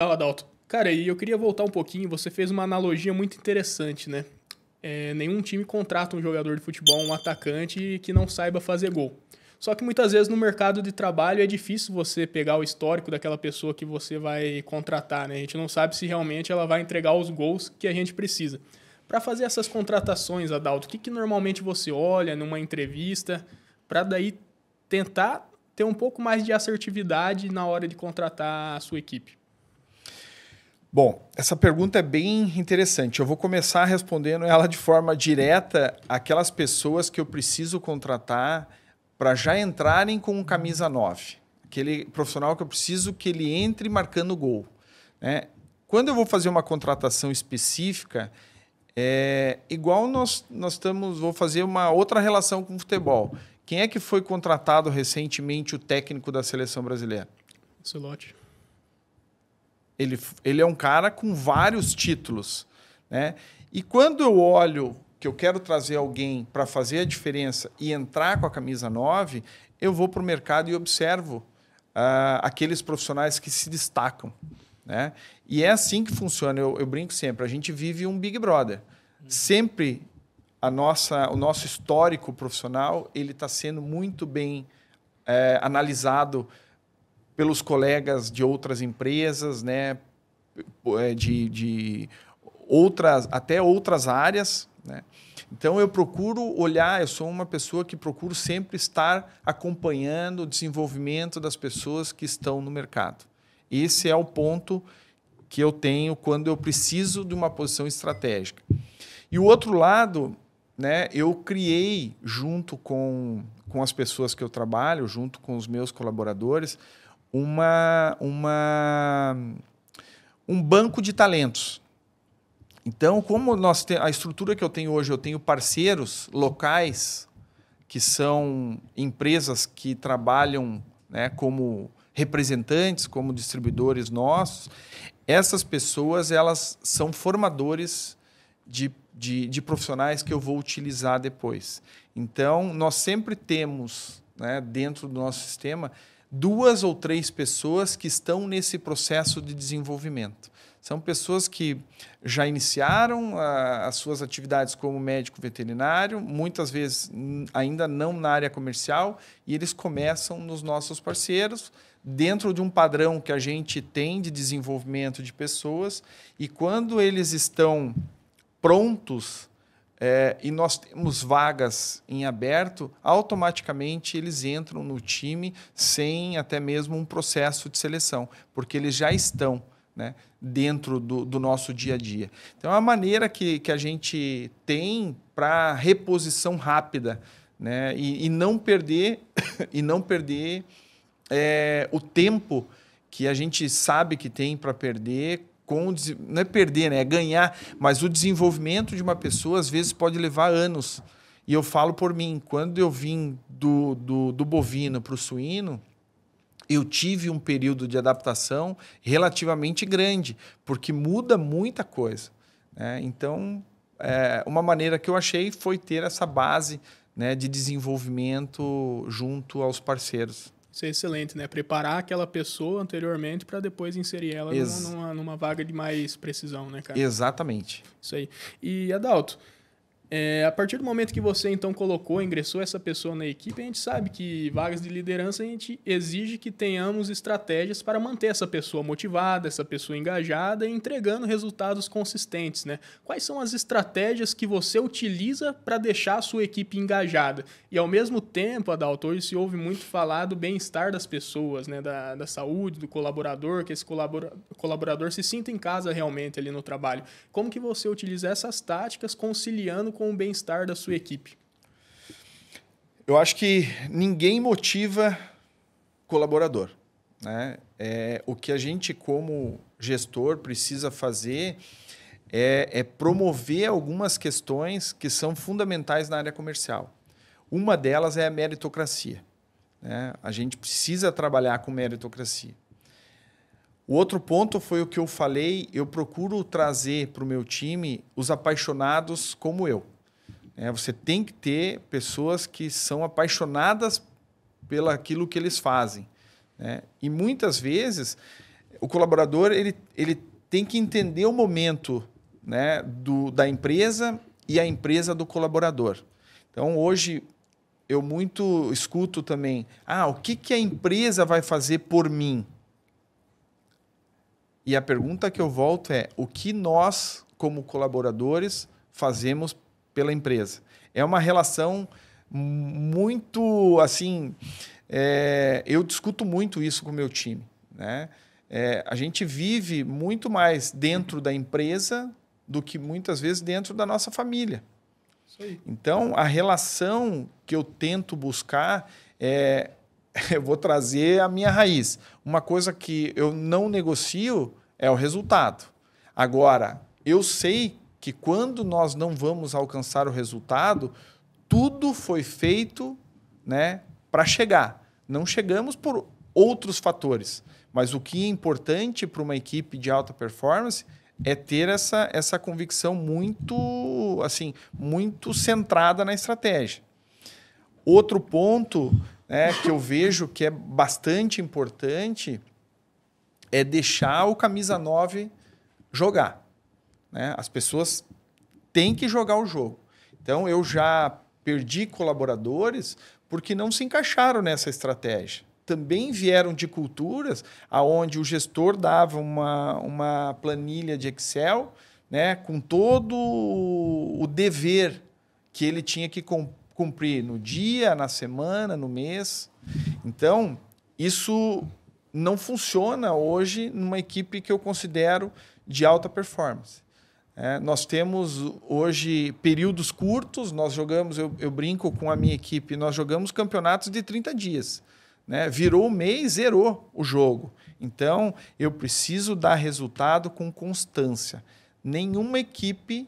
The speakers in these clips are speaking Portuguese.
Fala, Adalto. Cara, e eu queria voltar um pouquinho. Você fez uma analogia muito interessante, né? Nenhum time contrata um jogador de futebol, um atacante que não saiba fazer gol. Só que muitas vezes no mercado de trabalho é difícil você pegar o histórico daquela pessoa que você vai contratar, né? A gente não sabe se realmente ela vai entregar os gols que a gente precisa. Para fazer essas contratações, Adalto, o que normalmente você olha numa entrevista para daí tentar ter um pouco mais de assertividade na hora de contratar a sua equipe? Bom, essa pergunta é bem interessante. Eu vou começar respondendo ela de forma direta àquelas pessoas que eu preciso contratar para já entrarem com camisa 9. Aquele profissional que eu preciso que ele entre marcando gol, né? Quando eu vou fazer uma contratação específica, igual vou fazer uma outra relação com o futebol. Quem é que foi contratado recentemente o técnico da seleção brasileira? Ancelotti. Ele é um cara com vários títulos, né? E quando eu olho que eu quero trazer alguém para fazer a diferença e entrar com a camisa 9, eu vou para o mercado e observo aqueles profissionais que se destacam, né? E é assim que funciona. Eu brinco sempre. A gente vive um Big Brother. Sempre o nosso histórico profissional ele está sendo muito bem analisado pelos colegas de outras empresas, né? De até outras áreas, né? Então eu procuro olhar, eu sou uma pessoa que procuro sempre estar acompanhando o desenvolvimento das pessoas que estão no mercado. Esse é o ponto que eu tenho quando eu preciso de uma posição estratégica. E o outro lado, né, eu criei junto com as pessoas que eu trabalho, junto com os meus colaboradores, um banco de talentos. Então, como a estrutura que eu tenho hoje, eu tenho parceiros locais, que são empresas que trabalham, né, como representantes, como distribuidores nossos. Essas pessoas elas são formadores de profissionais que eu vou utilizar depois. Então, nós sempre temos, né, dentro do nosso sistema, 2 ou 3 pessoas que estão nesse processo de desenvolvimento. São pessoas que já iniciaram as suas atividades como médico veterinário, muitas vezes ainda não na área comercial, e eles começam nos nossos parceiros, dentro de um padrão que a gente tem de desenvolvimento de pessoas, e quando eles estão prontos, e nós temos vagas em aberto, automaticamente eles entram no time sem até mesmo um processo de seleção, porque eles já estão, né, dentro do nosso dia a dia. Então, é uma maneira que a gente tem para reposição rápida, né, e não perder, o tempo que a gente sabe que tem para perder. Não é perder, né? É ganhar, mas o desenvolvimento de uma pessoa às vezes pode levar anos. E eu falo por mim, quando eu vim do bovino para o suíno, eu tive um período de adaptação relativamente grande, porque muda muita coisa, né? Então, uma maneira que eu achei foi ter essa base, né, de desenvolvimento junto aos parceiros. Isso é excelente, né? Preparar aquela pessoa anteriormente para depois inserir ela numa vaga de mais precisão, né, cara? Exatamente. Isso aí. E, Adalto, a partir do momento que você então ingressou essa pessoa na equipe, a gente sabe que vagas de liderança a gente exige que tenhamos estratégias para manter essa pessoa motivada, essa pessoa engajada e entregando resultados consistentes, né? Quais são as estratégias que você utiliza para deixar a sua equipe engajada? E ao mesmo tempo, Adalto, hoje se ouve muito falar do bem-estar das pessoas, né? Da saúde, do colaborador, que esse colaborador se sinta em casa realmente ali no trabalho. Como que você utiliza essas táticas conciliando com o bem-estar da sua equipe? Eu acho que ninguém motiva colaborador, né? O que a gente, como gestor, precisa fazer é promover algumas questões que são fundamentais na área comercial. Uma delas é a meritocracia, né? A gente precisa trabalhar com meritocracia. O outro ponto foi o que eu falei, eu procuro trazer para o meu time os apaixonados como eu. Você tem que ter pessoas que são apaixonadas pelo aquilo que eles fazem, né? E muitas vezes o colaborador ele tem que entender o momento, né, da empresa e a empresa do colaborador. Então, hoje, eu muito escuto também, o que a empresa vai fazer por mim? E a pergunta que eu volto é, o que nós, como colaboradores, fazemos pela empresa? É uma relação muito, assim, eu discuto muito isso com o meu time, né? A gente vive muito mais dentro da empresa do que muitas vezes dentro da nossa família. Isso aí. Então, a relação que eu tento buscar eu vou trazer a minha raiz. Uma coisa que eu não negocio é o resultado. Agora, eu sei que quando nós não vamos alcançar o resultado, tudo foi feito, né, para chegar. Não chegamos por outros fatores. Mas o que é importante para uma equipe de alta performance é ter essa convicção muito, assim, muito centrada na estratégia. Outro ponto, né, que eu vejo que é bastante importante é deixar o camisa 9 jogar, né? As pessoas têm que jogar o jogo. Então, eu já perdi colaboradores porque não se encaixaram nessa estratégia. Também vieram de culturas onde o gestor dava uma planilha de Excel, né, com todo o dever que ele tinha que cumprir no dia, na semana, no mês. Então, isso não funciona hoje numa equipe que eu considero de alta performance. Nós temos hoje períodos curtos, nós jogamos, eu brinco com a minha equipe, nós jogamos campeonatos de 30 dias. Né? Virou o mês, zerou o jogo. Então, eu preciso dar resultado com constância. Nenhuma equipe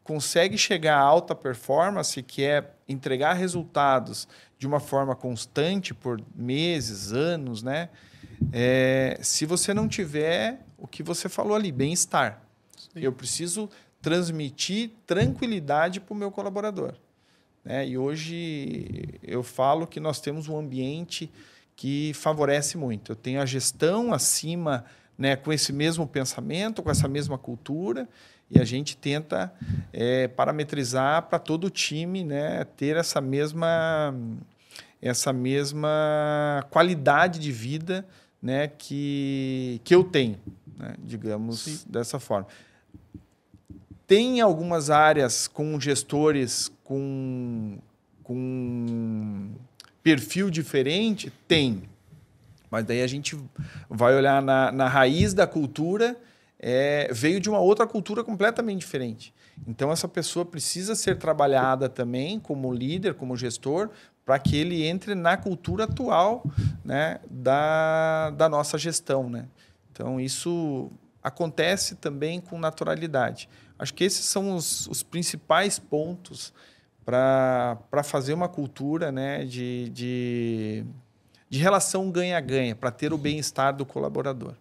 consegue chegar à alta performance, que é entregar resultados de uma forma constante por meses, anos, né? Se você não tiver o que você falou ali, bem-estar. Eu preciso transmitir tranquilidade para o meu colaborador. Né? E hoje eu falo que nós temos um ambiente que favorece muito. Eu tenho a gestão acima, né, com esse mesmo pensamento, com essa mesma cultura, e a gente tenta parametrizar para todo o time, né, ter essa mesma qualidade de vida, né, que eu tenho, né, digamos. Sim. Dessa forma. Tem algumas áreas com gestores com perfil diferente? Tem. Mas daí a gente vai olhar na raiz da cultura, veio de uma outra cultura completamente diferente. Então, essa pessoa precisa ser trabalhada também como líder, como gestor, para que ele entre na cultura atual, né, da nossa gestão. Né? Então, isso acontece também com naturalidade. Acho que esses são os principais pontos para fazer uma cultura, né, de relação ganha-ganha, para ter o bem-estar do colaborador.